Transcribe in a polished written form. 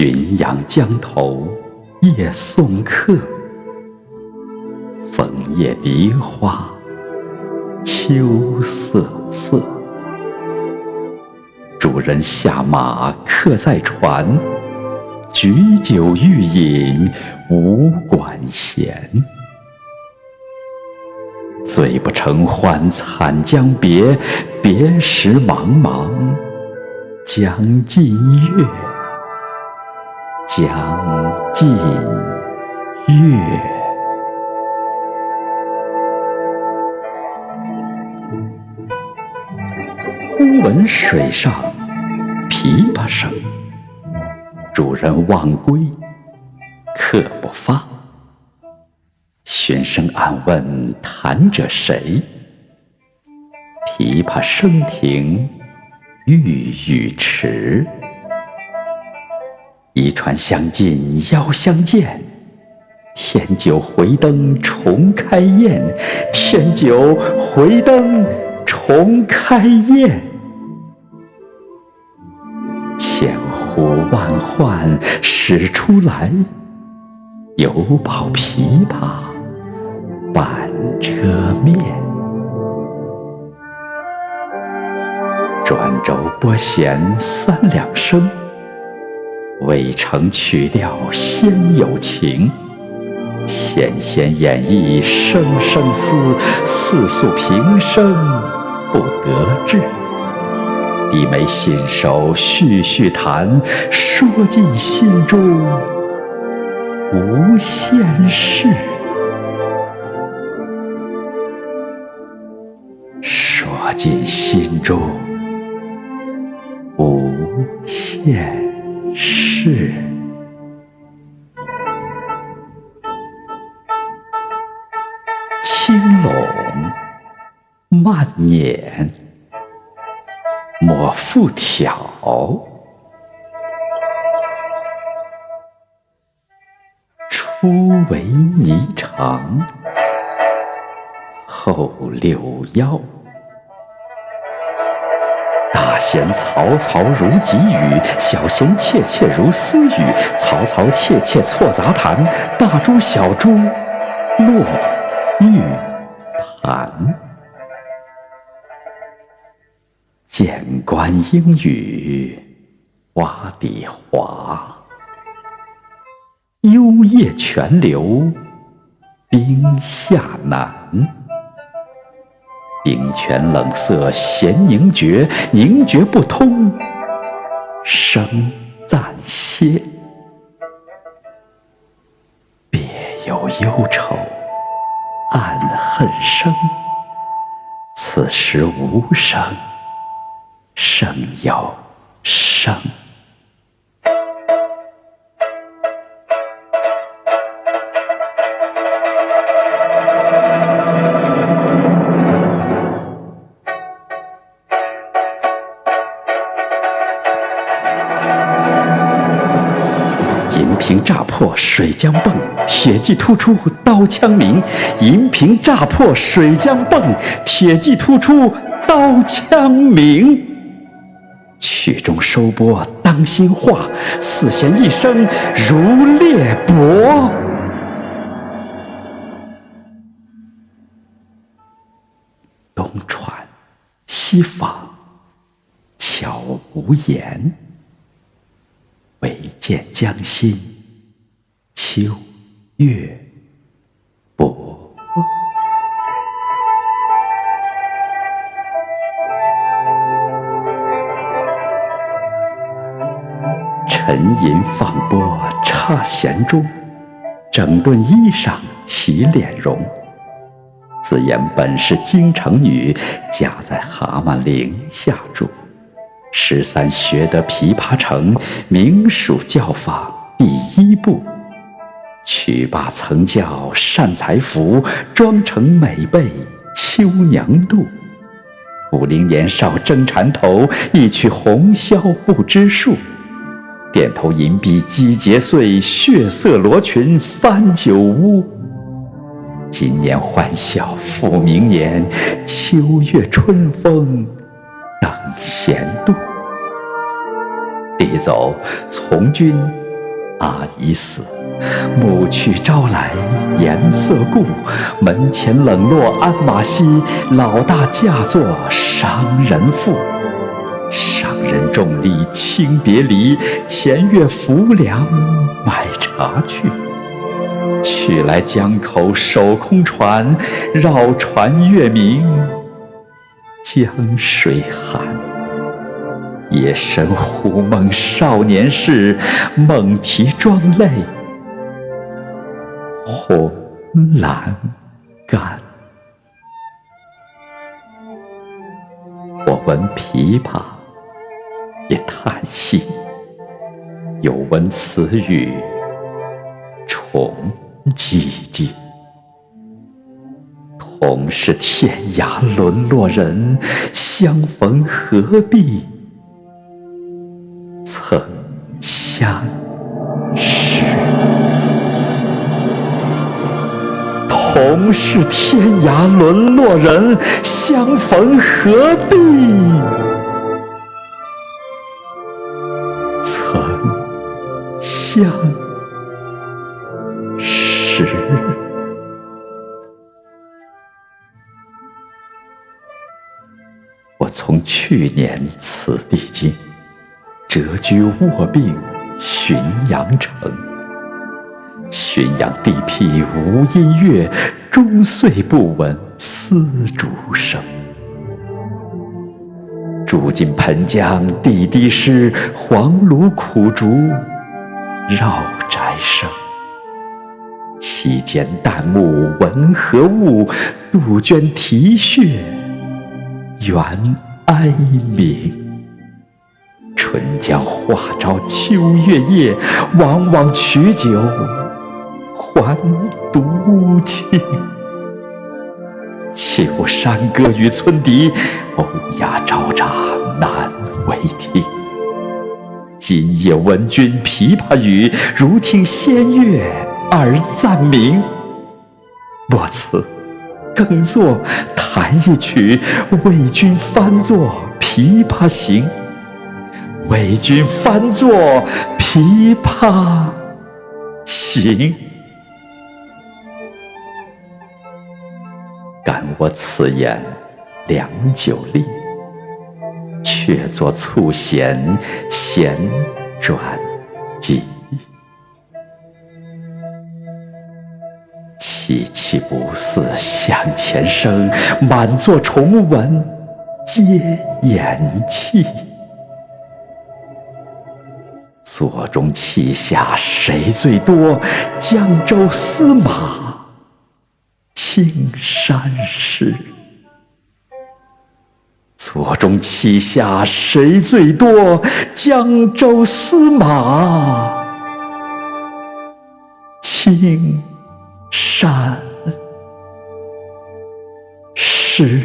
浔阳江头夜送客，枫叶荻花秋瑟瑟。主人下马客在船，举酒欲饮无管弦。醉不成欢惨将别，别时茫茫江浸月，江浸月。忽闻水上琵琶声，主人忘归客不发。循声暗问弹者谁？琵琶声停欲语迟。一船相近邀相见，添酒回灯重开宴，添酒回灯重开宴。千呼万唤始出来，犹抱琵琶半遮面。转轴拨弦三两声，未成曲调先有情。纤纤演绎声声思，似诉平生不得志。低眉信手续续弹，说尽心中无限事。说尽心中无限事。青垄慢捻，抹复挑。初为霓裳，后六幺。大弦嘈嘈如急雨，小弦切切如私语。嘈嘈切切错杂弹，大珠小珠落玉盘。剑关莺语洼底滑，幽咽泉流冰下难。冰泉冷涩弦凝绝，凝绝不通声暂歇。别有忧愁暗恨生，此时无声胜有声。银瓶乍破水浆迸，铁骑突出刀枪鸣。银瓶乍破水浆迸，铁骑突出刀枪鸣。曲终收拨当心画，四弦一声如裂帛。东传西访悄无言，唯见江心秋月薄。沉吟放拨插弦中，整顿衣裳起敛容。自言本是京城女，家在蛤蟆陵下住。13学得琵琶成，名属教坊第1部。曲罢曾教善才服，妆成美被秋娘妒。50年少争缠头，一曲红绡不知数。点头银篦击节碎，血色罗裙翻酒污。今年欢笑复明年，秋月春风等闲度。弟走从军阿姨死，暮去朝来颜色故，门前冷落鞍马稀，老大嫁作商人妇。商人重利轻别离，前月浮梁买茶去。去来江口守空船，绕船月明江水寒。夜深忽梦少年事，梦啼妆泪红阑干。我闻琵琶也叹息，又闻此语重唧唧。同是天涯沦落人，相逢何必曾相识。同是天涯沦落人，相逢何必曾相识。我从去年此地经，谪居卧病浔阳城。浔阳地僻无音乐，终岁不闻丝竹声。住近湓江地低湿，黄芦苦竹绕宅生。其间旦暮闻何物？杜鹃啼血猿哀鸣。春江花朝秋月夜，往往取酒还独倾。岂不山歌与村笛，欧亚招札难为听。今夜闻君琵琶语，如听仙乐耳暂明。莫辞更坐弹一曲，为君翻作《琵琶行》。为君翻作《琵琶行》。感我此言良久立，却作促弦弦转急。凄凄不似向前声，满座重闻皆言泣。座中泣下谁最多？江州司马青衫湿。座中泣下谁最多？江州司马青衫湿。